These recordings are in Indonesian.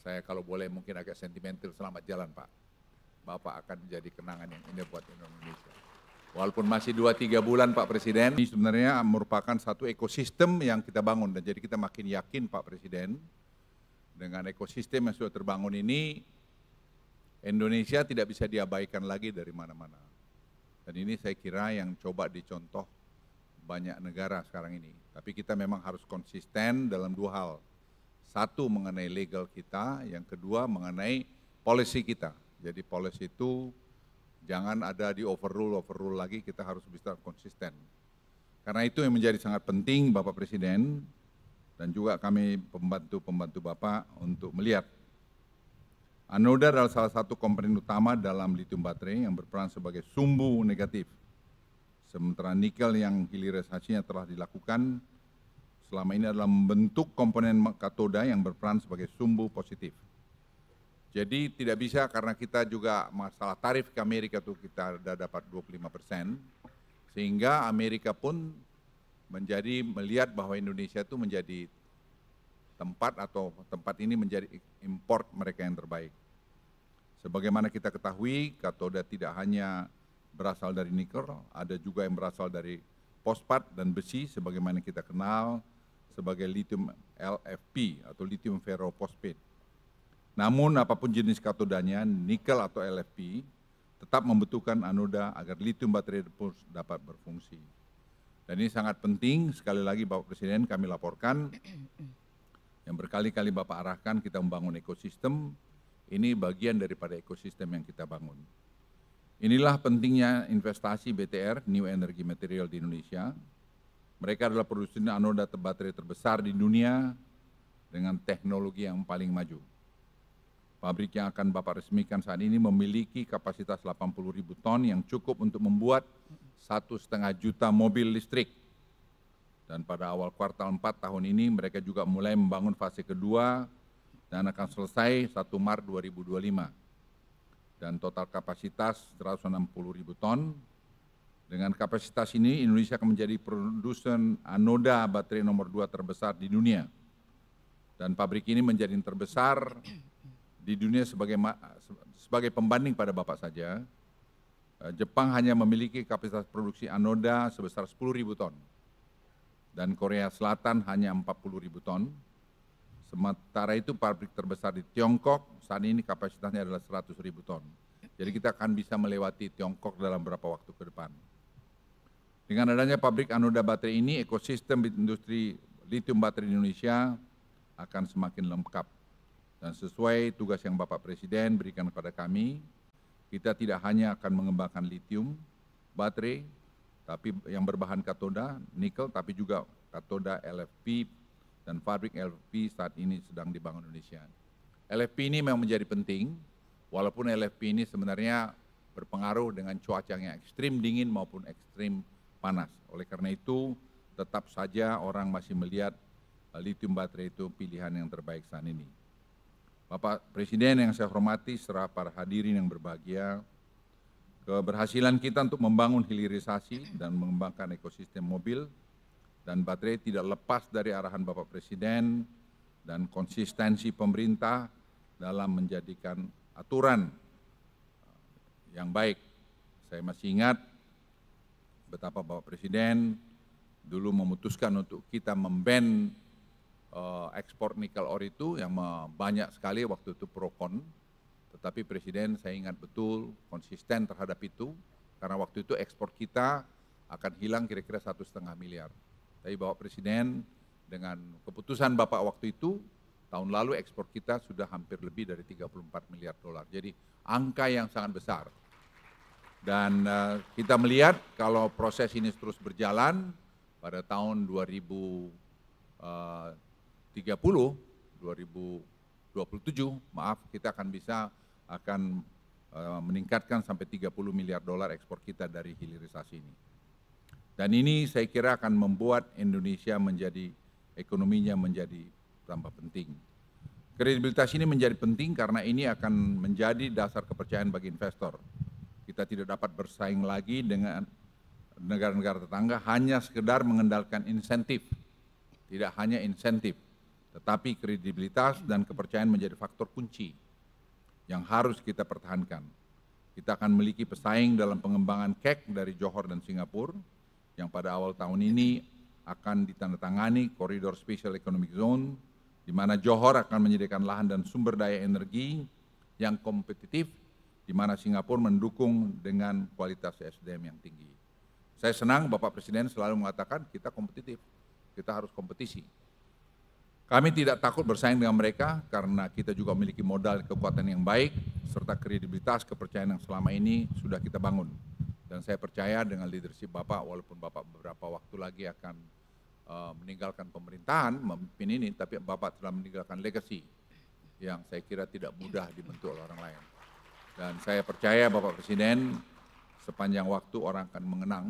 Saya kalau boleh mungkin agak sentimental, selamat jalan Pak. Bapak akan menjadi kenangan yang indah buat Indonesia. Walaupun masih 2-3 bulan Pak Presiden, ini sebenarnya merupakan satu ekosistem yang kita bangun. Dan jadi kita makin yakin Pak Presiden, dengan ekosistem yang sudah terbangun ini, Indonesia tidak bisa diabaikan lagi dari mana-mana. Dan ini saya kira yang coba dicontoh banyak negara sekarang ini. Tapi kita memang harus konsisten dalam dua hal. Satu mengenai legal kita, yang kedua mengenai policy kita. Jadi policy itu jangan ada di overrule lagi, kita harus bisa konsisten. Karena itu yang menjadi sangat penting Bapak Presiden dan juga kami pembantu-pembantu Bapak untuk melihat anoda adalah salah satu komponen utama dalam lithium baterai yang berperan sebagai sumbu negatif. Sementara nikel yang hilirisasinya telah dilakukan selama ini adalah membentuk komponen katoda yang berperan sebagai sumbu positif. Jadi tidak bisa karena kita juga masalah tarif ke Amerika itu kita sudah dapat 25%, sehingga Amerika pun melihat bahwa Indonesia itu menjadi tempat ini menjadi import mereka yang terbaik. Sebagaimana kita ketahui, katoda tidak hanya berasal dari nikel, ada juga yang berasal dari fosfat dan besi, sebagaimana kita kenal sebagai lithium LFP atau lithium ferrophosphate. Namun apapun jenis katodanya, nikel atau LFP, tetap membutuhkan anoda agar lithium baterai dapat berfungsi. Dan ini sangat penting, sekali lagi Bapak Presiden kami laporkan, yang berkali-kali Bapak arahkan kita membangun ekosistem, ini bagian daripada ekosistem yang kita bangun. Inilah pentingnya investasi BTR, New Energy Material di Indonesia. Mereka adalah produsen anoda baterai terbesar di dunia dengan teknologi yang paling maju. Pabrik yang akan Bapak resmikan saat ini memiliki kapasitas 80.000 ton yang cukup untuk membuat 1,5 juta mobil listrik. Dan pada awal kuartal 4 tahun ini mereka juga mulai membangun fase kedua dan akan selesai 1 Maret 2025. Dan total kapasitas 160.000 ton. Dengan kapasitas ini Indonesia akan menjadi produsen anoda baterai nomor 2 terbesar di dunia. Dan pabrik ini menjadi yang terbesar di dunia sebagai pembanding pada Bapak saja. Jepang hanya memiliki kapasitas produksi anoda sebesar 10.000 ton. Dan Korea Selatan hanya 40.000 ton. Sementara itu pabrik terbesar di Tiongkok saat ini kapasitasnya adalah 100.000 ton. Jadi kita akan bisa melewati Tiongkok dalam beberapa waktu ke depan. Dengan adanya pabrik anoda baterai ini, ekosistem industri lithium baterai di Indonesia akan semakin lengkap. Dan sesuai tugas yang Bapak Presiden berikan kepada kami, kita tidak hanya akan mengembangkan lithium baterai, tapi yang berbahan katoda, nikel, tapi juga katoda LFP dan pabrik LFP saat ini sedang dibangun Indonesia. LFP ini memang menjadi penting, walaupun LFP ini sebenarnya berpengaruh dengan cuaca yang ekstrim dingin maupun ekstrim panas. Oleh karena itu, tetap saja orang masih melihat lithium baterai itu pilihan yang terbaik saat ini. Bapak Presiden yang saya hormati, serta para hadirin yang berbahagia, keberhasilan kita untuk membangun hilirisasi dan mengembangkan ekosistem mobil dan baterai tidak lepas dari arahan Bapak Presiden dan konsistensi pemerintah dalam menjadikan aturan yang baik. Saya masih ingat betapa Bapak Presiden dulu memutuskan untuk kita memban ekspor nikel ore itu yang banyak sekali waktu itu pro-kon. Tetapi Presiden saya ingat betul konsisten terhadap itu karena waktu itu ekspor kita akan hilang kira-kira 1,5 miliar. Tapi Bapak Presiden dengan keputusan Bapak waktu itu tahun lalu ekspor kita sudah hampir lebih dari 34 miliar dolar. Jadi angka yang sangat besar. Dan kita melihat kalau proses ini terus berjalan pada tahun 2027, kita akan meningkatkan sampai 30 miliar dolar ekspor kita dari hilirisasi ini. Dan ini saya kira akan membuat Indonesia ekonominya menjadi tambah penting. Kredibilitas ini menjadi penting karena ini akan menjadi dasar kepercayaan bagi investor. Kita tidak dapat bersaing lagi dengan negara-negara tetangga hanya sekedar mengendalikan insentif. Tidak hanya insentif, Tetapi kredibilitas dan kepercayaan menjadi faktor kunci yang harus kita pertahankan. Kita akan memiliki pesaing dalam pengembangan KEK dari Johor dan Singapura, yang pada awal tahun ini akan ditandatangani Koridor Special Economic Zone, di mana Johor akan menyediakan lahan dan sumber daya energi yang kompetitif, di mana Singapura mendukung dengan kualitas SDM yang tinggi. Saya senang Bapak Presiden selalu mengatakan kita kompetitif, kita harus kompetisi. Kami tidak takut bersaing dengan mereka karena kita juga memiliki modal kekuatan yang baik serta kredibilitas kepercayaan yang selama ini sudah kita bangun. Dan saya percaya dengan leadership Bapak, walaupun Bapak beberapa waktu lagi akan meninggalkan pemerintahan, memimpin ini, tapi Bapak telah meninggalkan legacy yang saya kira tidak mudah dibentuk oleh orang lain. Dan saya percaya Bapak Presiden sepanjang waktu orang akan mengenang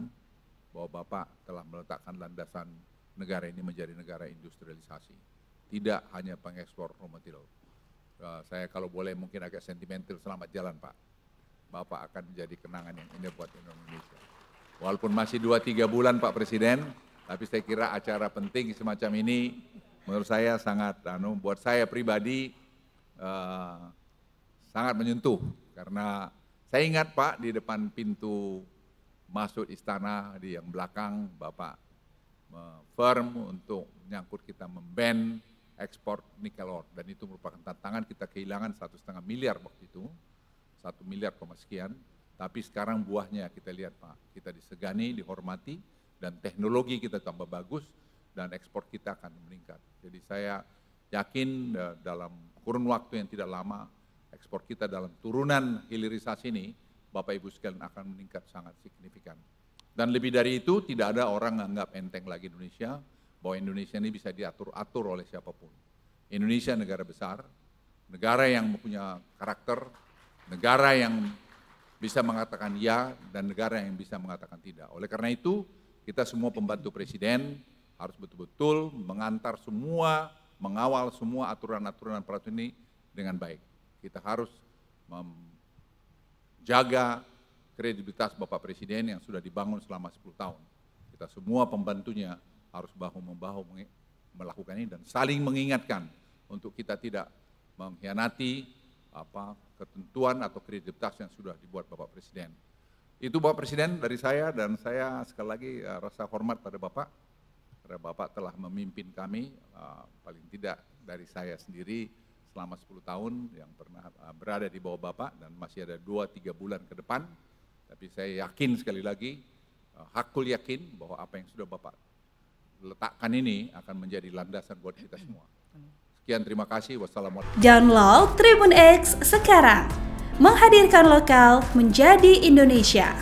bahwa Bapak telah meletakkan landasan negara ini menjadi negara industrialisasi. Tidak hanya pengekspor raw material. Saya kalau boleh mungkin agak sentimental, selamat jalan Pak. Bapak akan menjadi kenangan yang indah buat Indonesia. Walaupun masih 2-3 bulan Pak Presiden, tapi saya kira acara penting semacam ini menurut saya sangat, buat saya pribadi sangat menyentuh. Karena saya ingat Pak di depan pintu masuk istana di yang belakang, Bapak firm untuk menyangkut kita memban ekspor nikel ore, dan itu merupakan tantangan. Kita kehilangan 1,5 miliar waktu itu, 1 miliar sekian, tapi sekarang buahnya kita lihat Pak, kita disegani, dihormati, dan teknologi kita tambah bagus, dan ekspor kita akan meningkat. Jadi saya yakin dalam kurun waktu yang tidak lama, ekspor kita dalam turunan hilirisasi ini, Bapak Ibu sekalian akan meningkat sangat signifikan. Dan lebih dari itu, tidak ada orang menganggap enteng lagi Indonesia, bahwa Indonesia ini bisa diatur-atur oleh siapapun. Indonesia negara besar, negara yang mempunyai karakter, negara yang bisa mengatakan ya, dan negara yang bisa mengatakan tidak. Oleh karena itu, kita semua pembantu Presiden harus betul-betul mengantar semua, mengawal semua aturan-aturan peraturan ini dengan baik. Kita harus menjaga kredibilitas Bapak Presiden yang sudah dibangun selama 10 tahun. Kita semua pembantunya harus bahu-membahu melakukan ini dan saling mengingatkan untuk kita tidak mengkhianati ketentuan atau kredibilitas yang sudah dibuat Bapak Presiden. Itu Bapak Presiden dari saya, dan saya sekali lagi rasa hormat pada Bapak, karena Bapak telah memimpin kami, paling tidak dari saya sendiri selama 10 tahun yang pernah berada di bawah Bapak, dan masih ada 2-3 bulan ke depan. Tapi saya yakin sekali lagi, hakul yakin bahwa apa yang sudah Bapak letakkan ini akan menjadi landasan buat kita semua. Sekian, terima kasih. Wassalamualaikum. Download Tribun X sekarang, menghadirkan lokal menjadi Indonesia.